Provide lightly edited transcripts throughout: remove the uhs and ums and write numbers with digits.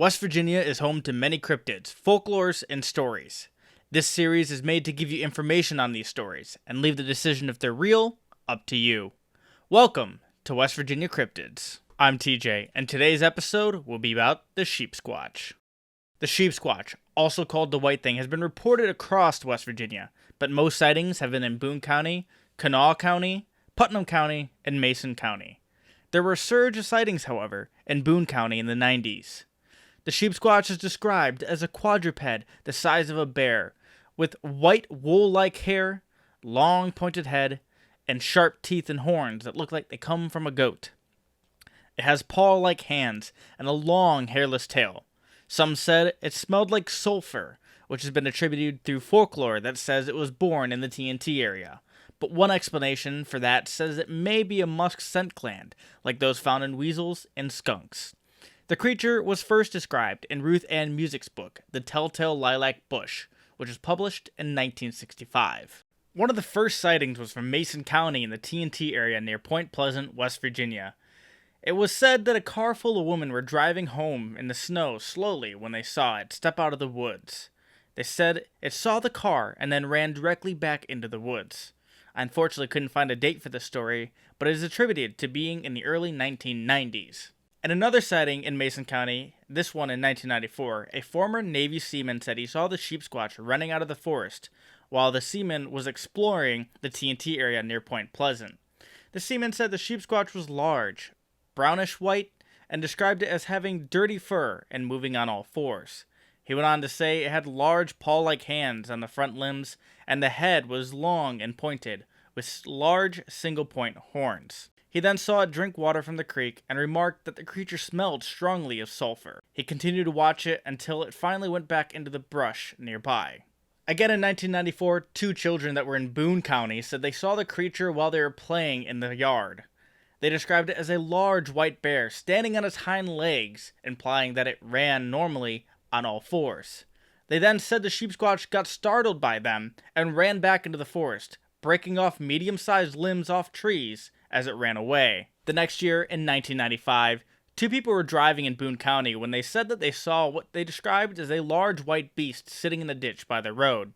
West Virginia is home to many cryptids, folklores, and stories. This series is made to give you information on these stories and leave the decision if they're real up to you. Welcome to West Virginia Cryptids. I'm TJ, and today's episode will be about the Sheepsquatch. The Sheepsquatch, also called the White Thing, has been reported across West Virginia, but most sightings have been in Boone County, Kanawha County, Putnam County, and Mason County. There were a surge of sightings, however, in Boone County in the 90s. The Sheepsquatch is described as a quadruped the size of a bear, with white wool-like hair, long pointed head, and sharp teeth and horns that look like they come from a goat. It has paw-like hands and a long hairless tail. Some said it smelled like sulfur, which has been attributed through folklore that says it was born in the TNT area. But one explanation for that says it may be a musk scent gland, like those found in weasels and skunks. The creature was first described in Ruth Ann Music's book, The Telltale Lilac Bush, which was published in 1965. One of the first sightings was from Mason County in the TNT area near Point Pleasant, West Virginia. It was said that a car full of women were driving home in the snow slowly when they saw it step out of the woods. They said it saw the car and then ran directly back into the woods. I unfortunately couldn't find a date for this story, but it is attributed to being in the early 1990s. In another sighting in Mason County, this one in 1994, a former Navy seaman said he saw the Sheepsquatch running out of the forest while the seaman was exploring the TNT area near Point Pleasant. The seaman said the Sheepsquatch was large, brownish white, and described it as having dirty fur and moving on all fours. He went on to say it had large paw-like hands on the front limbs, and the head was long and pointed, with large single-point horns. He then saw it drink water from the creek and remarked that the creature smelled strongly of sulfur. He continued to watch it until it finally went back into the brush nearby. Again in 1994, two children that were in Boone County said they saw the creature while they were playing in the yard. They described it as a large white bear standing on its hind legs, implying that it ran normally on all fours. They then said the Sheepsquatch got startled by them and ran back into the forest, breaking off medium-sized limbs off trees as it ran away. The next year, in 1995, two people were driving in Boone County when they said that they saw what they described as a large white beast sitting in the ditch by the road.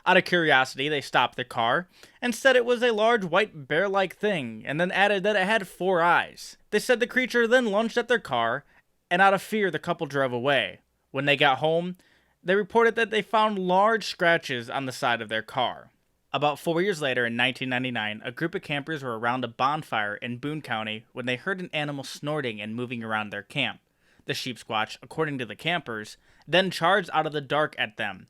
Out of curiosity, they stopped their car and said it was a large white bear-like thing, and then added that it had 4 eyes. They said the creature then lunged at their car, and out of fear the couple drove away. When they got home, they reported that they found large scratches on the side of their car. About 4 years later, in 1999, a group of campers were around a bonfire in Boone County when they heard an animal snorting and moving around their camp. The Sheepsquatch, according to the campers, then charged out of the dark at them.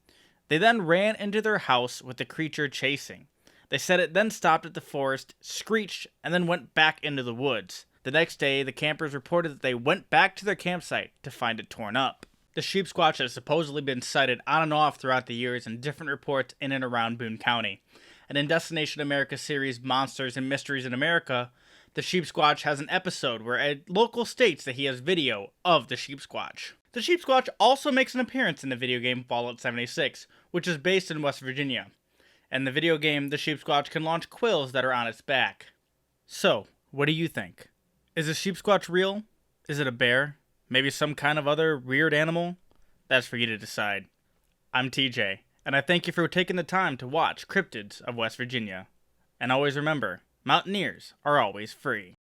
They then ran into their house with the creature chasing. They said it then stopped at the forest, screeched, and then went back into the woods. The next day, the campers reported that they went back to their campsite to find it torn up. The Sheepsquatch has supposedly been sighted on and off throughout the years in different reports in and around Boone County. And in Destination America series Monsters and Mysteries in America, the Sheepsquatch has an episode where a local states that he has video of the Sheepsquatch. The Sheepsquatch also makes an appearance in the video game Fallout 76, which is based in West Virginia. In the video game, the Sheepsquatch can launch quills that are on its back. So, what do you think? Is the Sheepsquatch real? Is it a bear? Maybe some kind of other weird animal? That's for you to decide. I'm TJ, and I thank you for taking the time to watch Cryptids of West Virginia. And always remember, Mountaineers are always free.